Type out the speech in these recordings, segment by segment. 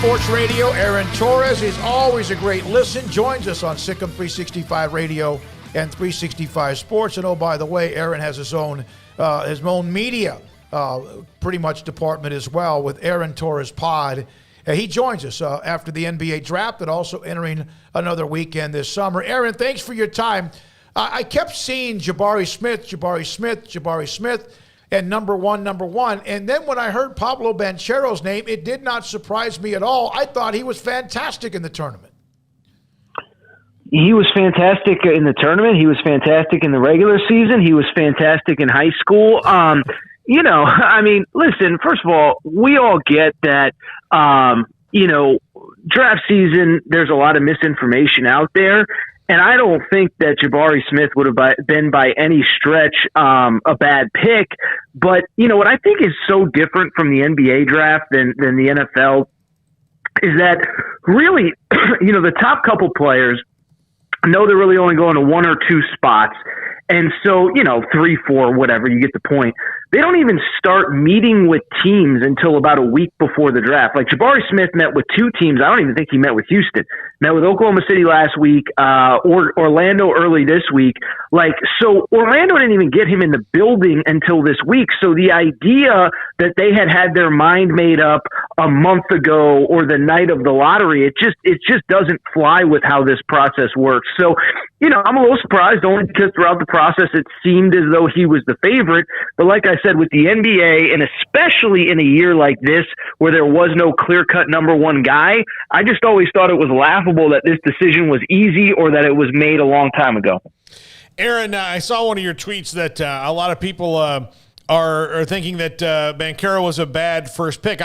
Sports Radio. Aaron Torres is always a great listen. Joins us on Sikkim 365 Radio and 365 Sports. And oh, by the way, Aaron has his own media pretty much department as well with Aaron Torres Pod. He joins us after the NBA draft and also entering another weekend this summer. Aaron, thanks for your time. I kept seeing Jabari Smith, and number one. And then when I heard Paolo Banchero's name, it did not surprise me at all. I thought he was fantastic in the tournament. He was fantastic in the tournament. He was fantastic in the regular season. He was fantastic in high school. Listen, first of all, we all get that, draft season, there's a lot of misinformation out there. And I don't think that Jabari Smith would have been by any stretch a bad pick. But, what I think is so different from the NBA draft than the NFL is that really, the top couple players know they're really only going to one or two spots. And so, 3, 4, whatever, you get the point. They don't even start meeting with teams until about a week before the draft. Like Jabari Smith met with two teams. I don't even think he met with Houston. Met with Oklahoma City last week, or Orlando early this week. So Orlando didn't even get him in the building until this week. So the idea that they had their mind made up a month ago or the night of the lottery, it just doesn't fly with how this process works. So, I'm a little surprised only because throughout the process it seemed as though he was the favorite. But like I said, with the NBA, and especially in a year like this where there was no clear-cut number one guy, I just always thought it was laughable that this decision was easy or that it was made a long time ago. Aaron, I saw one of your tweets that a lot of people are thinking that Banchero was a bad first pick.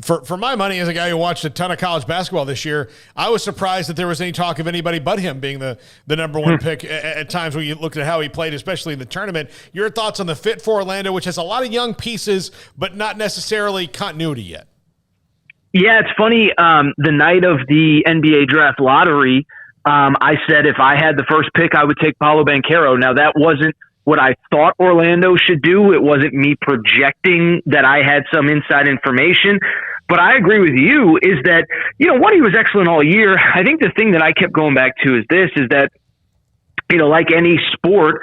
For my money, as a guy who watched a ton of college basketball this year, I was surprised that there was any talk of anybody but him being the number one pick at times when you looked at how he played, especially in the tournament. Your thoughts on the fit for Orlando, which has a lot of young pieces, but not necessarily continuity yet? Yeah, it's funny. The night of the NBA draft lottery, I said if I had the first pick, I would take Paolo Banchero. Now, that wasn't what I thought Orlando should do. It wasn't me projecting that I had some inside information. But I agree with you is that, one, he was excellent all year. I think the thing that I kept going back to is that, like any sport,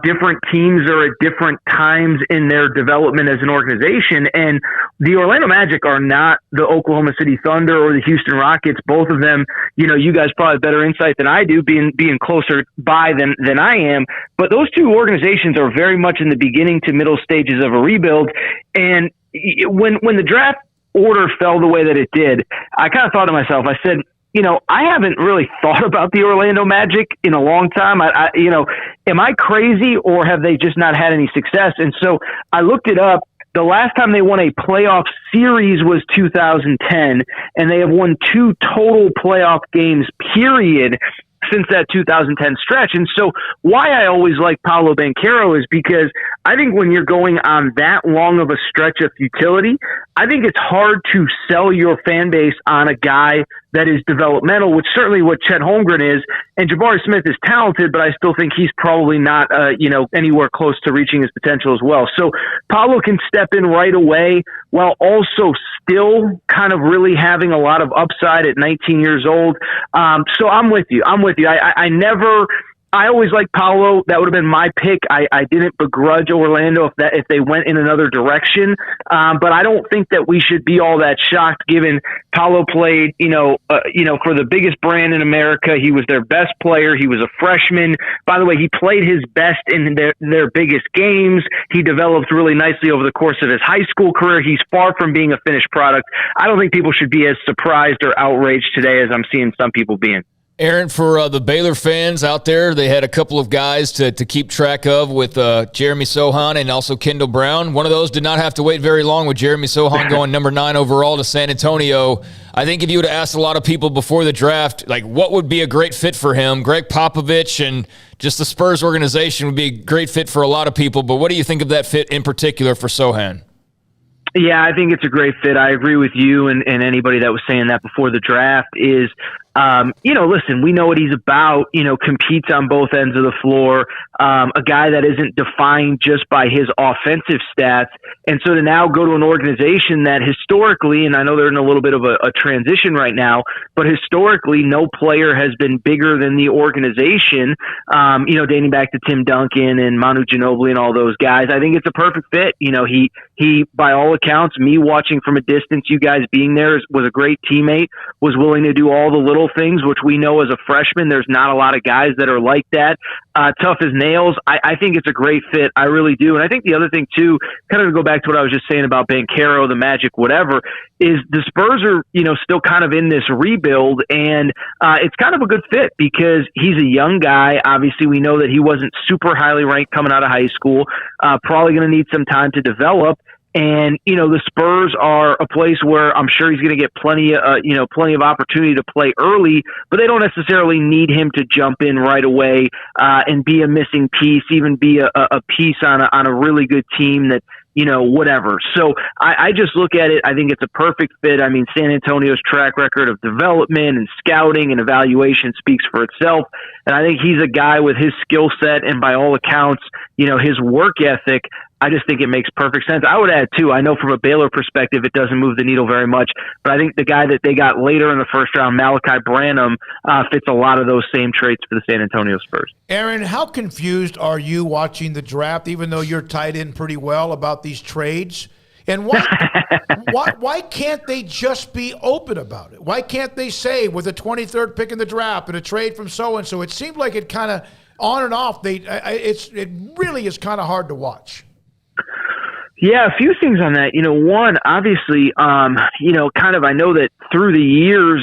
different teams are at different times in their development as an organization. And the Orlando Magic are not the Oklahoma City Thunder or the Houston Rockets. Both of them, you guys probably have better insight than I do, being closer by than I am. But those two organizations are very much in the beginning to middle stages of a rebuild. And when the draft order fell the way that it did, I kind of thought to myself, I said, I haven't really thought about the Orlando Magic in a long time. Am I crazy or have they just not had any success? And so I looked it up. The last time they won a playoff series was 2010, and they have won 2 total playoff games, period, since that 2010 stretch. And so why I always like Paolo Banchero is because I think when you're going on that long of a stretch of futility, I think it's hard to sell your fan base on a guy that is developmental, which certainly what Chet Holmgren is. And Jabari Smith is talented, but I still think he's probably not, anywhere close to reaching his potential as well. So Paolo can step in right away while also still kind of really having a lot of upside at 19 years old. So I'm with you. I always liked Paolo. That would have been my pick. I didn't begrudge Orlando if they went in another direction. But I don't think that we should be all that shocked given Paolo played, for the biggest brand in America. He was their best player. He was a freshman. By the way, he played his best in their biggest games. He developed really nicely over the course of his high school career. He's far from being a finished product. I don't think people should be as surprised or outraged today as I'm seeing some people being. Aaron, for the Baylor fans out there, they had a couple of guys to keep track of with Jeremy Sohan and also Kendall Brown. One of those did not have to wait very long with Jeremy Sohan going number 9 overall to San Antonio. I think if you would have asked a lot of people before the draft, what would be a great fit for him, Greg Popovich and just the Spurs organization would be a great fit for a lot of people. But what do you think of that fit in particular for Sohan? Yeah, I think it's a great fit. I agree with you and anybody that was saying that before the draft is Listen, we know what he's about, competes on both ends of the floor, a guy that isn't defined just by his offensive stats. And so to now go to an organization that historically, and I know they're in a little bit of a transition right now, but historically no player has been bigger than the organization, dating back to Tim Duncan and Manu Ginobili and all those guys. I think it's a perfect fit. He, by all accounts, me watching from a distance, you guys being there, was a great teammate, was willing to do all the little things, which we know as a freshman, there's not a lot of guys that are like that. Tough as nails. I think it's a great fit. I really do. And I think the other thing too, kind of to go back to what I was just saying about Banchero, the Magic, whatever, is the Spurs are, still kind of in this rebuild, and it's kind of a good fit because he's a young guy. Obviously, we know that he wasn't super highly ranked coming out of high school, probably going to need some time to develop. And, the Spurs are a place where I'm sure he's going to get plenty of opportunity to play early, but they don't necessarily need him to jump in right away and be a missing piece, even be a piece on a really good team that, whatever. So I just look at it. I think it's a perfect fit. I mean, San Antonio's track record of development and scouting and evaluation speaks for itself. And I think he's a guy with his skill set and by all accounts, his work ethic. I just think it makes perfect sense. I would add, too, I know from a Baylor perspective, it doesn't move the needle very much, but I think the guy that they got later in the first round, Malachi Branham, fits a lot of those same traits for the San Antonio Spurs. Aaron, how confused are you watching the draft, even though you're tied in pretty well about these trades? And why can't they just be open about it? Why can't they say with the 23rd pick in the draft and a trade from so-and-so? It seemed like it kind of on and off. It really is kind of hard to watch. Yeah, a few things on that. One, obviously, I know that through the years,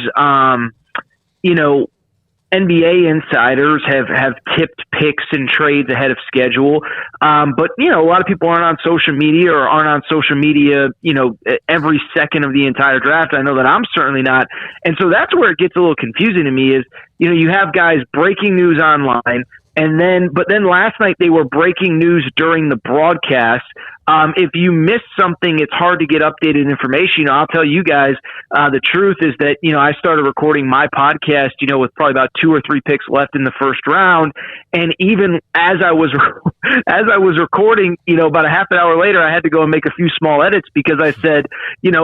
NBA insiders have tipped picks and trades ahead of schedule. But, a lot of people aren't on social media or aren't on social media, every second of the entire draft. I know that I'm certainly not. And so that's where it gets a little confusing to me is, you have guys breaking news online. But then last night they were breaking news during the broadcast. If you miss something, it's hard to get updated information. I'll tell you guys, the truth is that, I started recording my podcast, with probably about 2 or 3 picks left in the first round. And even as I was recording, about a half an hour later, I had to go and make a few small edits because I said,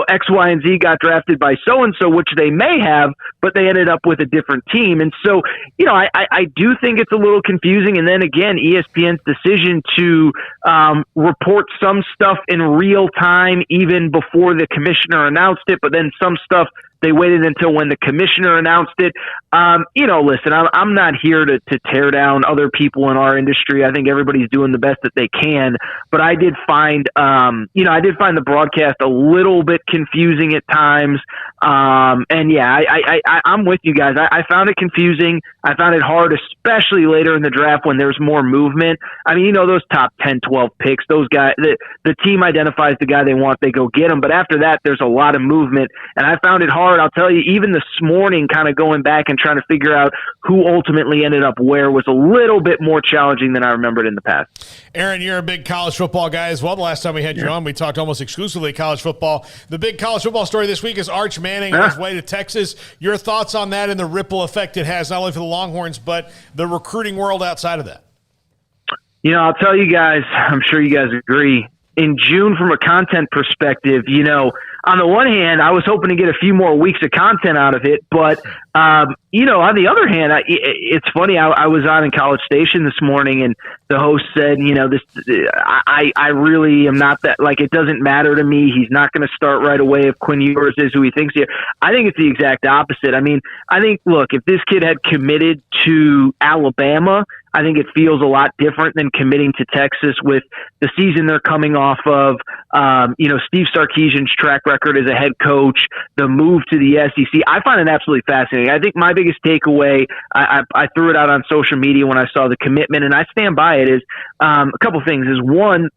X, Y, and Z got drafted by so-and-so, which they may have, but they ended up with a different team. And so, I do think it's a little confusing. And then again, ESPN's decision to report some stuff in real time, even before the commissioner announced it, but then some stuff they waited until when the commissioner announced it. Listen, I'm not here to tear down other people in our industry. I think everybody's doing the best that they can, but I did find the broadcast a little bit confusing at times. And yeah, I'm with you guys. I found it confusing. I found it hard, especially later in the draft when there's more movement. I mean, those top 10, 12 picks, those guys, the team identifies the guy they want, they go get him. But after that, there's a lot of movement, and I found it hard. I'll tell you, even this morning, kind of going back and trying to figure out who ultimately ended up where was a little bit more challenging than I remembered in the past. Aaron, you're a big college football guy as well. The last time we had you on, we talked almost exclusively college football. The big college football story this week is Arch Manning on his way to Texas. Your thoughts on that and the ripple effect it has, not only for the Longhorns, but the recruiting world outside of that? I'll tell you guys, I'm sure you guys agree. In June, from a content perspective, on the one hand, I was hoping to get a few more weeks of content out of it. But, on the other hand, it's funny. I was on in College Station this morning, and the host said, I really am not that, like, it doesn't matter to me. He's not going to start right away if Quinn Ewers is who he thinks he is. I think it's the exact opposite. I mean, look, if this kid had committed to Alabama, I think it feels a lot different than committing to Texas with the season they're coming off of. Steve Sarkisian's track record as a head coach, the move to the SEC. I find it absolutely fascinating. I think my biggest takeaway, I threw it out on social media when I saw the commitment, and I stand by it, is a couple things. Is one,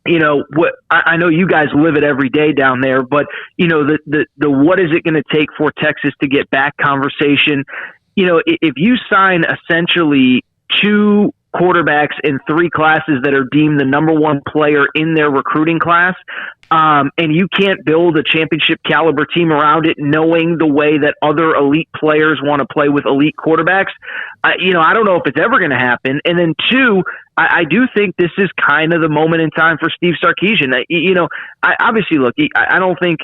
what I know you guys live it every day down there, but the what is it going to take for Texas to get back conversation? If you sign essentially 2 quarterbacks in 3 classes that are deemed the number 1 player in their recruiting class. And you can't build a championship caliber team around it knowing the way that other elite players want to play with elite quarterbacks. I don't know if it's ever going to happen. And then 2, I do think this is kind of the moment in time for Steve Sarkisian. Obviously, look, I don't think,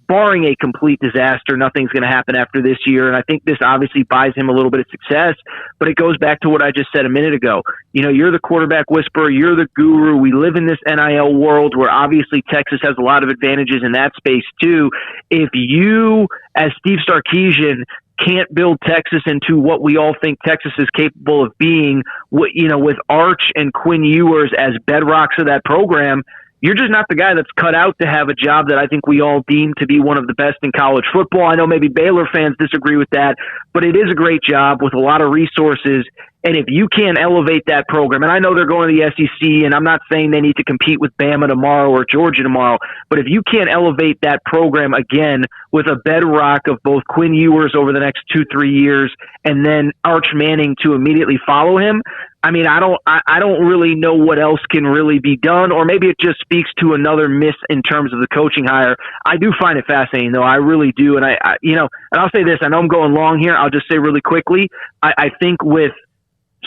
barring a complete disaster, nothing's going to happen after this year. And I think this obviously buys him a little bit of success, but it goes back to what I just said a minute ago. You're the quarterback whisperer. You're the guru. We live in this NIL world where obviously Texas has a lot of advantages in that space too. If you, as Steve Sarkisian, can't build Texas into what we all think Texas is capable of being, with Arch and Quinn Ewers as bedrocks of that program, you're just not the guy that's cut out to have a job that I think we all deem to be one of the best in college football. I know maybe Baylor fans disagree with that, but it is a great job with a lot of resources. And if you can't elevate that program, and I know they're going to the SEC, and I'm not saying they need to compete with Bama tomorrow or Georgia tomorrow, but if you can't elevate that program again with a bedrock of both Quinn Ewers over the next 2-3 years and then Arch Manning to immediately follow him, I don't really know what else can really be done, or maybe it just speaks to another miss in terms of the coaching hire. I do find it fascinating, though. I really do. And and I'll say this, I know I'm going long here. I'll just say really quickly, I think with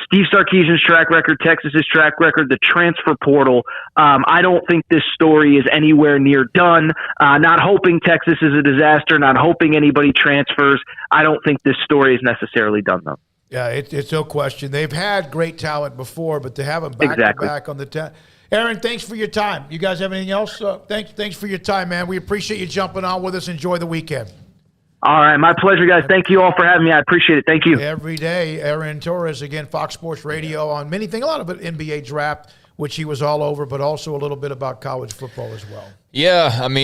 Steve Sarkisian's track record, Texas's track record, the transfer portal, I don't think this story is anywhere near done. Not hoping Texas is a disaster, not hoping anybody transfers. I don't think this story is necessarily done, though. Yeah, it's no question. They've had great talent before, but to have them back-to-back on the Aaron, thanks for your time. You guys have anything else? Thanks for your time, man. We appreciate you jumping on with us. Enjoy the weekend. All right, my pleasure, guys. Thank you all for having me. I appreciate it. Thank you. Every day, Aaron Torres, again, Fox Sports Radio on many things, a lot of it NBA draft, which he was all over, but also a little bit about college football as well. Yeah, I mean,